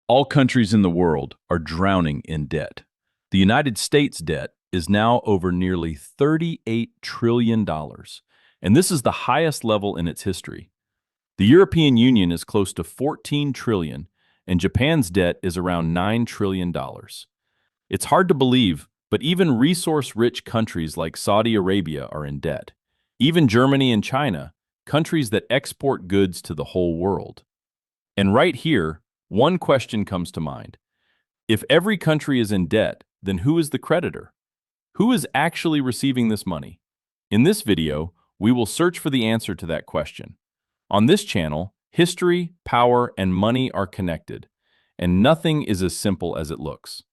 All countries in the world are drowning in debt. The United States debt is now over nearly $38 trillion, dollars, and this is the highest level in its history. The European Union is close to 14 trillion, dollars, and Japan's debt is around $9 trillion. Dollars. It's hard to believe, but even resource-rich countries like Saudi Arabia are in debt. Even Germany and China, countries that export goods to the whole world. And right here, one question comes to mind. If every country is in debt, then who is the creditor? Who is actually receiving this money? In this video, we will search for the answer to that question. On this channel, history, power, and money are connected, and nothing is as simple as it looks.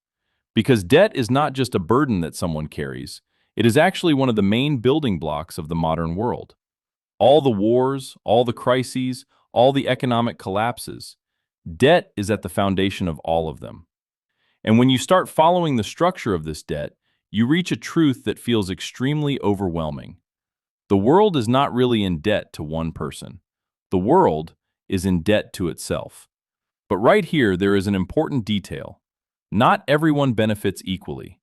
Because debt is not just a burden that someone carries, it is actually one of the main building blocks of the modern world. All the wars, all the crises, all the economic collapses, debt is at the foundation of all of them. And when you start following the structure of this debt, you reach a truth that feels extremely overwhelming. The world is not really in debt to one person. The world is in debt to itself. But right here, there is an important detail. Not everyone benefits equally.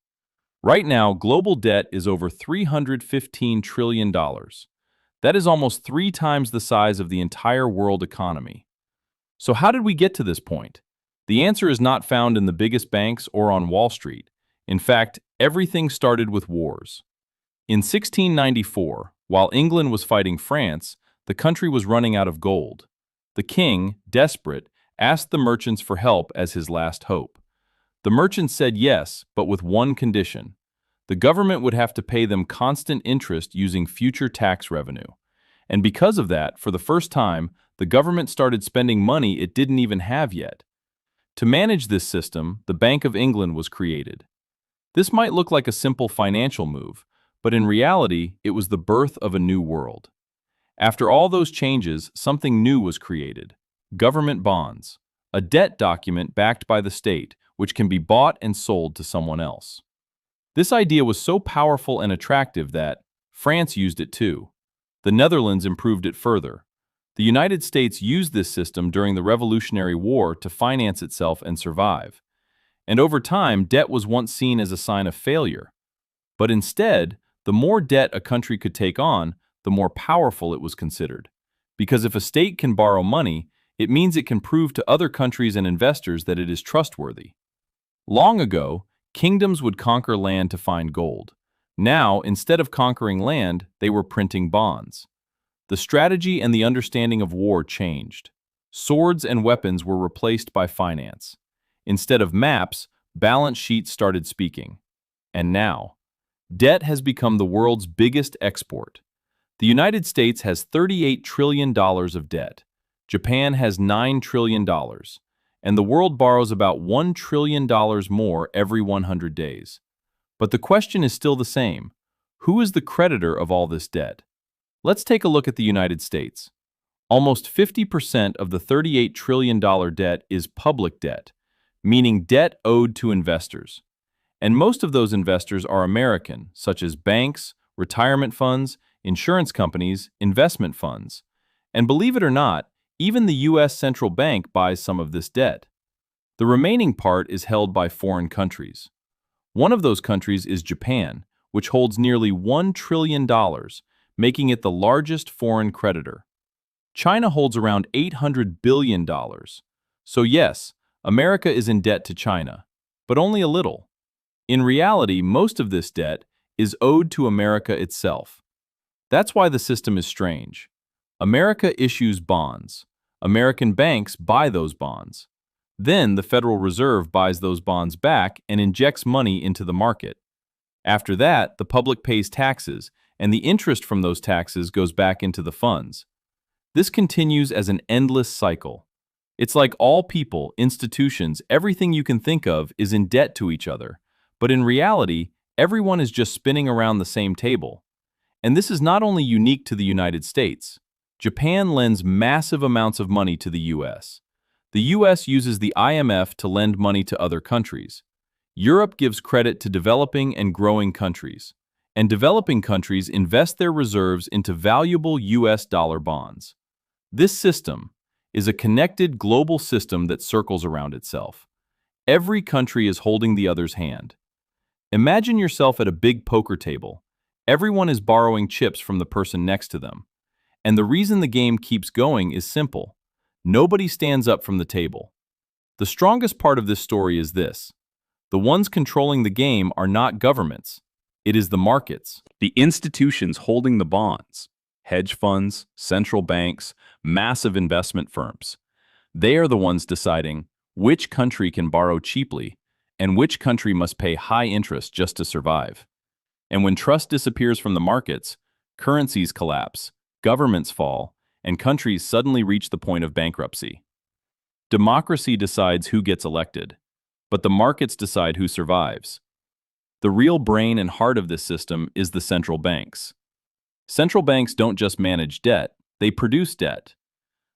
Right now, global debt is over $315 trillion. That is almost 3 times the size of the entire world economy. So how did we get to this point? The answer is not found in the biggest banks or on Wall Street. In fact, everything started with wars. In 1694, while England was fighting France, the country was running out of gold. The king, desperate, asked the merchants for help as his last hope. The merchants said yes, but with one condition. The government would have to pay them constant interest using future tax revenue. And because of that, for the first time, the government started spending money it didn't even have yet. To manage this system, the Bank of England was created. This might look like a simple financial move, but in reality, it was the birth of a new world. After all those changes, something new was created: government bonds, a debt document backed by the state, which can be bought and sold to someone else. This idea was so powerful and attractive that France used it too. The Netherlands improved it further. The United States used this system during the Revolutionary War to finance itself and survive. And over time, debt was once seen as a sign of failure. But instead, the more debt a country could take on, the more powerful it was considered. Because if a state can borrow money, it means it can prove to other countries and investors that it is trustworthy. Long ago, kingdoms would conquer land to find gold. Now, instead of conquering land, they were printing bonds. The strategy and the understanding of war changed. Swords and weapons were replaced by finance. Instead of maps, balance sheets started speaking. And now, debt has become the world's biggest export. The United States has $38 trillion of debt. Japan has $9 trillion. And the world borrows about $1 trillion more every 100 days. But the question is still the same. Who is the creditor of all this debt? Let's take a look at the United States. Almost 50% of the $38 trillion debt is public debt, meaning debt owed to investors. And most of those investors are American, such as banks, retirement funds, insurance companies, investment funds. And believe it or not, even the U.S. central bank buys some of this debt. The remaining part is held by foreign countries. One of those countries is Japan, which holds nearly $1 trillion, making it the largest foreign creditor. China holds around $800 billion. So yes, America is in debt to China, but only a little. In reality, most of this debt is owed to America itself. That's why the system is strange. America issues bonds. American banks buy those bonds. Then the Federal Reserve buys those bonds back and injects money into the market. After that, the public pays taxes, and the interest from those taxes goes back into the funds. This continues as an endless cycle. It's like all people, institutions, everything you can think of is in debt to each other. But in reality, everyone is just spinning around the same table. And this is not only unique to the United States. Japan lends massive amounts of money to the U.S. The U.S. uses the IMF to lend money to other countries. Europe gives credit to developing and growing countries. And developing countries invest their reserves into valuable U.S. dollar bonds. This system, is a connected global system that circles around itself. Every country is holding the other's hand. Imagine yourself at a big poker table. Everyone is borrowing chips from the person next to them. And the reason the game keeps going is simple. Nobody stands up from the table. The strongest part of this story is this. The ones controlling the game are not governments. It is the markets. The institutions holding the bonds. Hedge funds, central banks, massive investment firms. They are the ones deciding which country can borrow cheaply and which country must pay high interest just to survive. And when trust disappears from the markets, currencies collapse, governments fall, and countries suddenly reach the point of bankruptcy. Democracy decides who gets elected, but the markets decide who survives. The real brain and heart of this system is the central banks. Central banks don't just manage debt, they produce debt.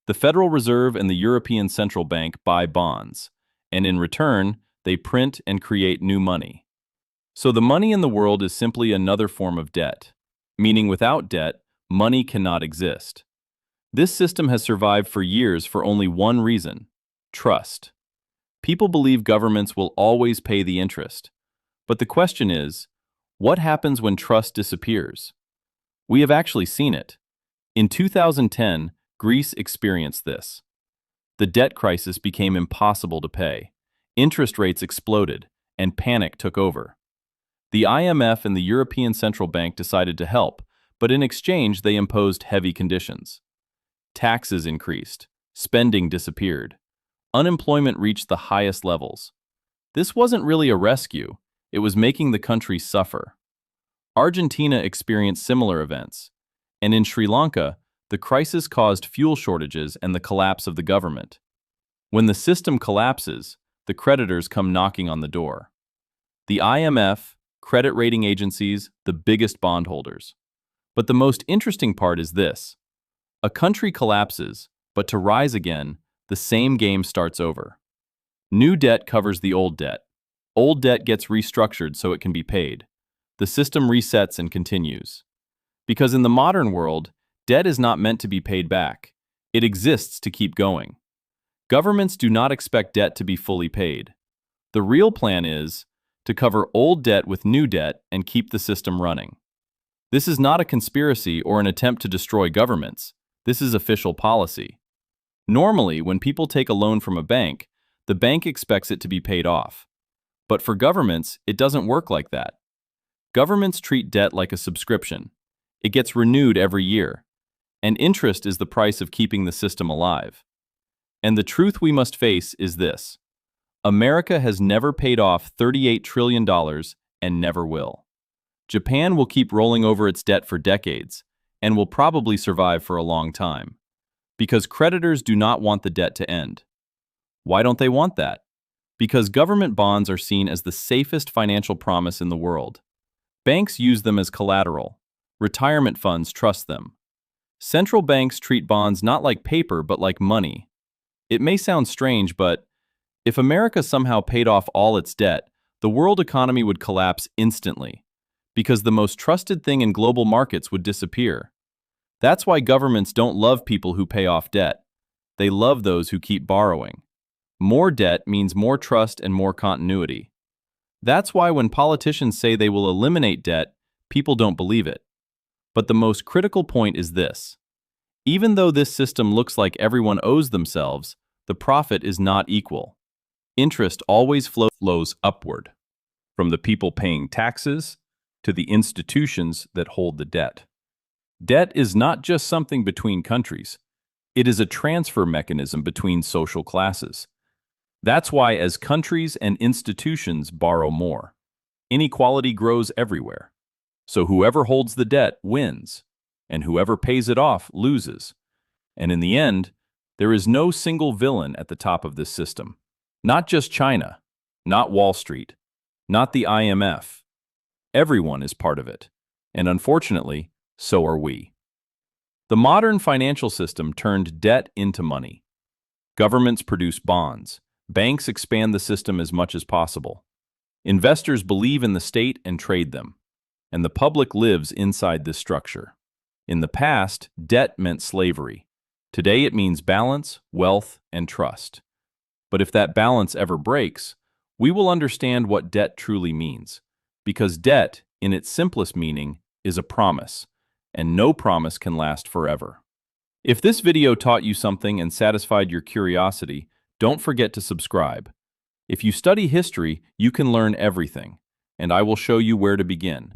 The Federal Reserve and the European Central Bank buy bonds, and in return, they print and create new money. So the money in the world is simply another form of debt, meaning without debt, money cannot exist. This system has survived for years for only one reason: trust. People believe governments will always pay the interest. But the question is, what happens when trust disappears? We have actually seen it. In 2010, Greece experienced this. The debt crisis became impossible to pay. Interest rates exploded, and panic took over. The IMF and the European Central Bank decided to help, but in exchange they imposed heavy conditions. Taxes increased, spending disappeared. Unemployment reached the highest levels. This wasn't really a rescue, it was making the country suffer. Argentina experienced similar events, and in Sri Lanka, the crisis caused fuel shortages and the collapse of the government. When the system collapses, the creditors come knocking on the door. The IMF, credit rating agencies, the biggest bondholders. But the most interesting part is this. A country collapses, but to rise again, the same game starts over. New debt covers the old debt. Old debt gets restructured so it can be paid. The system resets and continues. Because in the modern world, debt is not meant to be paid back. It exists to keep going. Governments do not expect debt to be fully paid. The real plan is to cover old debt with new debt and keep the system running. This is not a conspiracy or an attempt to destroy governments. This is official policy. Normally, when people take a loan from a bank, the bank expects it to be paid off. But for governments, it doesn't work like that. Governments treat debt like a subscription. It gets renewed every year, and interest is the price of keeping the system alive. And the truth we must face is this. America has never paid off $38 trillion and never will. Japan will keep rolling over its debt for decades and will probably survive for a long time. Because creditors do not want the debt to end. Why don't they want that? Because government bonds are seen as the safest financial promise in the world. Banks use them as collateral. Retirement funds trust them. Central banks treat bonds not like paper but like money. It may sound strange, but if America somehow paid off all its debt, the world economy would collapse instantly, because the most trusted thing in global markets would disappear. That's why governments don't love people who pay off debt. They love those who keep borrowing. More debt means more trust and more continuity. That's why when politicians say they will eliminate debt, people don't believe it. But the most critical point is this. Even though this system looks like everyone owes themselves, the profit is not equal. Interest always flows upward, from the people paying taxes to the institutions that hold the debt. Debt is not just something between countries. It is a transfer mechanism between social classes. That's why as countries and institutions borrow more, inequality grows everywhere. So whoever holds the debt wins, and whoever pays it off loses. And in the end, there is no single villain at the top of this system. Not just China, not Wall Street, not the IMF. Everyone is part of it, and unfortunately, so are we. The modern financial system turned debt into money. Governments produce bonds. Banks expand the system as much as possible. Investors believe in the state and trade them. And the public lives inside this structure. In the past, debt meant slavery. Today it means balance, wealth, and trust. But if that balance ever breaks, we will understand what debt truly means. Because debt, in its simplest meaning, is a promise, and no promise can last forever. If this video taught you something and satisfied your curiosity, don't forget to subscribe. If you study history, you can learn everything, and I will show you where to begin.